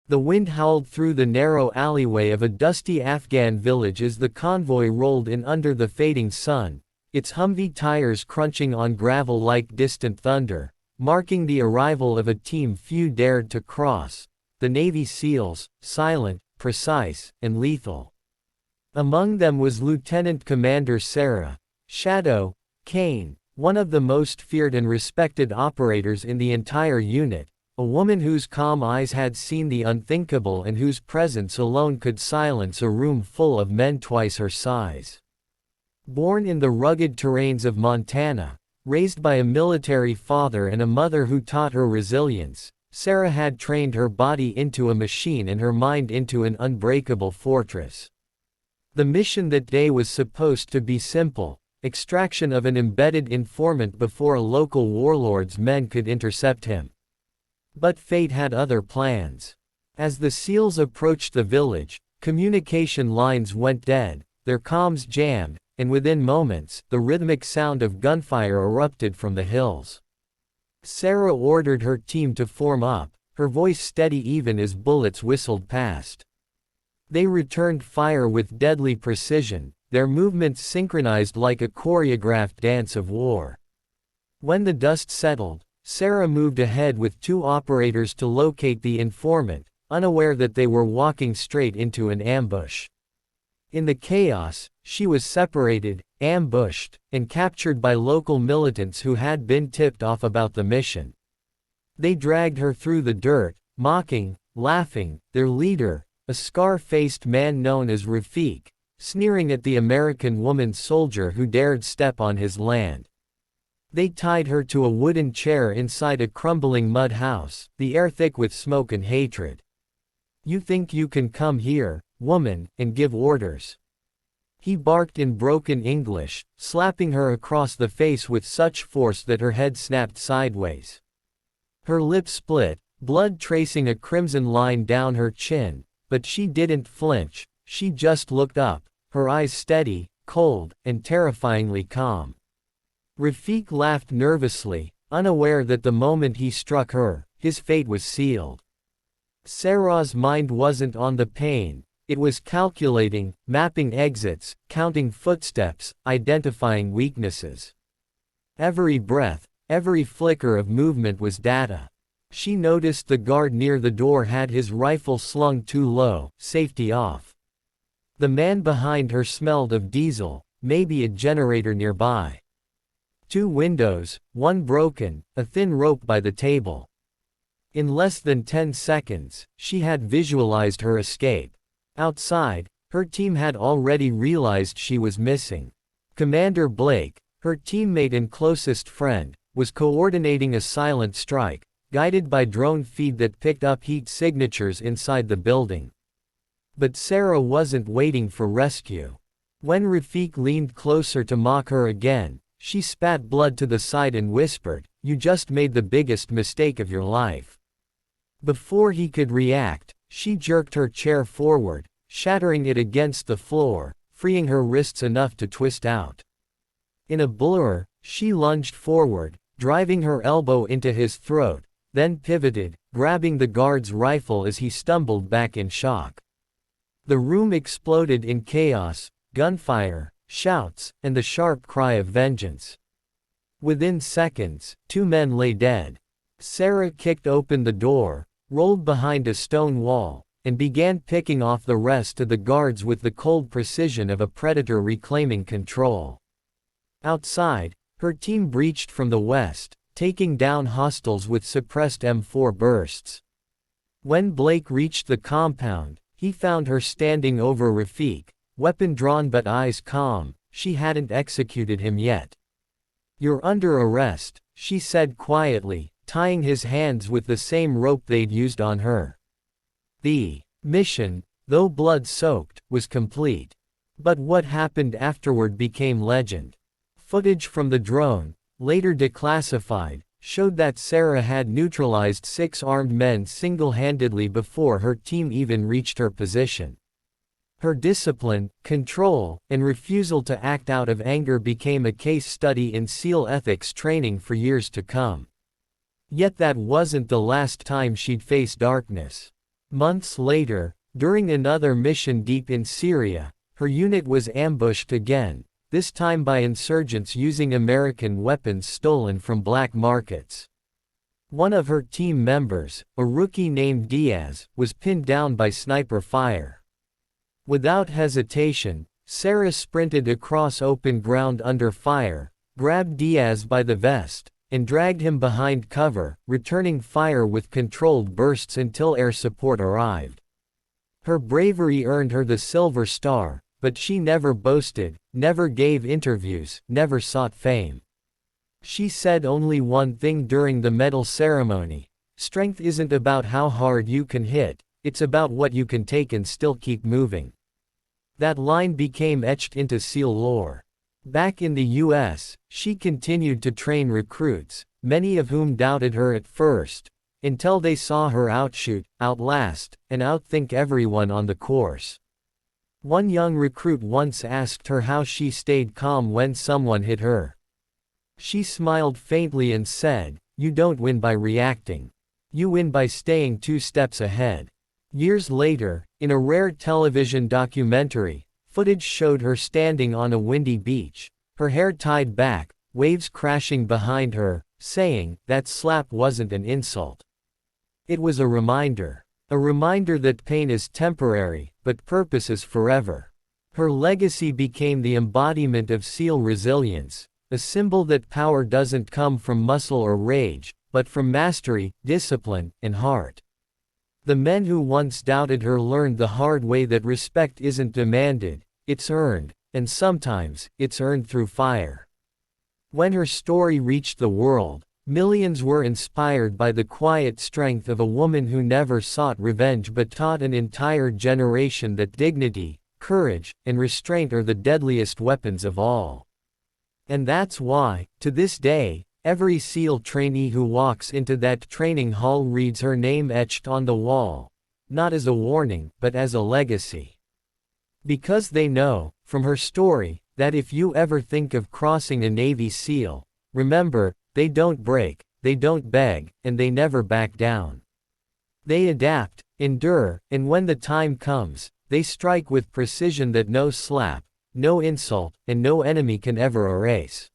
The wind howled through the narrow alleyway of a dusty Afghan village as the convoy rolled in under the fading sun, its Humvee tires crunching on gravel like distant thunder, marking the arrival of a team few dared to cross, the Navy SEALs, silent, precise, and lethal. Among them was Lieutenant Commander Sarah Shadow Kane, one of the most feared and respected operators in the entire unit, a woman whose calm eyes had seen the unthinkable and whose presence alone could silence a room full of men twice her size. Born in the rugged terrains of Montana, raised by a military father and a mother who taught her resilience, Sarah had trained her body into a machine and her mind into an unbreakable fortress. The mission that day was supposed to be simple: extraction of an embedded informant before a local warlord's men could intercept him. But fate had other plans. As the SEALs approached the village, communication lines went dead, their comms jammed, and within moments, the rhythmic sound of gunfire erupted from the hills. Sarah ordered her team to form up, her voice steady even as bullets whistled past. They returned fire with deadly precision, their movements synchronized like a choreographed dance of war. When the dust settled, Sarah moved ahead with 2 operators to locate the informant, unaware that they were walking straight into an ambush. In the chaos, she was separated, ambushed, and captured by local militants who had been tipped off about the mission. They dragged her through the dirt, mocking, laughing, their leader, a scar-faced man known as Rafiq, sneering at the American woman soldier who dared step on his land. They tied her to a wooden chair inside a crumbling mud house, the air thick with smoke and hatred. "You think you can come here, woman, and give orders?" he barked in broken English, slapping her across the face with such force that her head snapped sideways. Her lips split, blood tracing a crimson line down her chin, but she didn't flinch, she just looked up, her eyes steady, cold, and terrifyingly calm. Rafiq laughed nervously, unaware that the moment he struck her, his fate was sealed. Sarah's mind wasn't on the pain, it was calculating, mapping exits, counting footsteps, identifying weaknesses. Every breath, every flicker of movement was data. She noticed the guard near the door had his rifle slung too low, safety off. The man behind her smelled of diesel, maybe a generator nearby. 2 windows, one broken, a thin rope by the table. In less than 10 seconds, she had visualized her escape. Outside, her team had already realized she was missing. Commander Blake, her teammate and closest friend, was coordinating a silent strike, guided by drone feed that picked up heat signatures inside the building. But Sarah wasn't waiting for rescue. When Rafiq leaned closer to mock her again, she spat blood to the side and whispered, "You just made the biggest mistake of your life." Before he could react, she jerked her chair forward, shattering it against the floor, freeing her wrists enough to twist out. In a blur, she lunged forward, driving her elbow into his throat, then pivoted, grabbing the guard's rifle as he stumbled back in shock. The room exploded in chaos, gunfire, shouts, and the sharp cry of vengeance. Within seconds, 2 men lay dead. Sarah kicked open the door, rolled behind a stone wall, and began picking off the rest of the guards with the cold precision of a predator reclaiming control. Outside, her team breached from the west, taking down hostiles with suppressed M4 bursts. When Blake reached the compound, he found her standing over Rafiq, weapon drawn but eyes calm. She hadn't executed him yet. "You're under arrest," she said quietly, tying his hands with the same rope they'd used on her. The mission, though blood-soaked, was complete. But what happened afterward became legend. Footage from the drone, later declassified, showed that Sarah had neutralized 6 armed men single-handedly before her team even reached her position. Her discipline, control, and refusal to act out of anger became a case study in SEAL ethics training for years to come. Yet that wasn't the last time she'd face darkness. Months later, during another mission deep in Syria, her unit was ambushed again, this time by insurgents using American weapons stolen from black markets. One of her team members, a rookie named Diaz, was pinned down by sniper fire. Without hesitation, Sarah sprinted across open ground under fire, grabbed Diaz by the vest, and dragged him behind cover, returning fire with controlled bursts until air support arrived. Her bravery earned her the Silver Star, but she never boasted, never gave interviews, never sought fame. She said only one thing during the medal ceremony: strength isn't about how hard you can hit, it's about what you can take and still keep moving. That line became etched into SEAL lore. Back in the US, she continued to train recruits, many of whom doubted her at first, until they saw her outshoot, outlast, and outthink everyone on the course. One young recruit once asked her how she stayed calm when someone hit her. She smiled faintly and said, "You don't win by reacting. You win by staying 2 steps ahead." Years later, in a rare television documentary, footage showed her standing on a windy beach, her hair tied back, waves crashing behind her, saying, "That slap wasn't an insult. It was a reminder. A reminder that pain is temporary, but purpose is forever." Her legacy became the embodiment of SEAL resilience, a symbol that power doesn't come from muscle or rage, but from mastery, discipline, and heart. The men who once doubted her learned the hard way that respect isn't demanded, it's earned, and sometimes, it's earned through fire. When her story reached the world, millions were inspired by the quiet strength of a woman who never sought revenge but taught an entire generation that dignity, courage, and restraint are the deadliest weapons of all. And that's why, to this day, every SEAL trainee who walks into that training hall reads her name etched on the wall, not as a warning, but as a legacy. Because they know, from her story, that if you ever think of crossing a Navy SEAL, remember, they don't break, they don't beg, and they never back down. They adapt, endure, and when the time comes, they strike with precision that no slap, no insult, and no enemy can ever erase.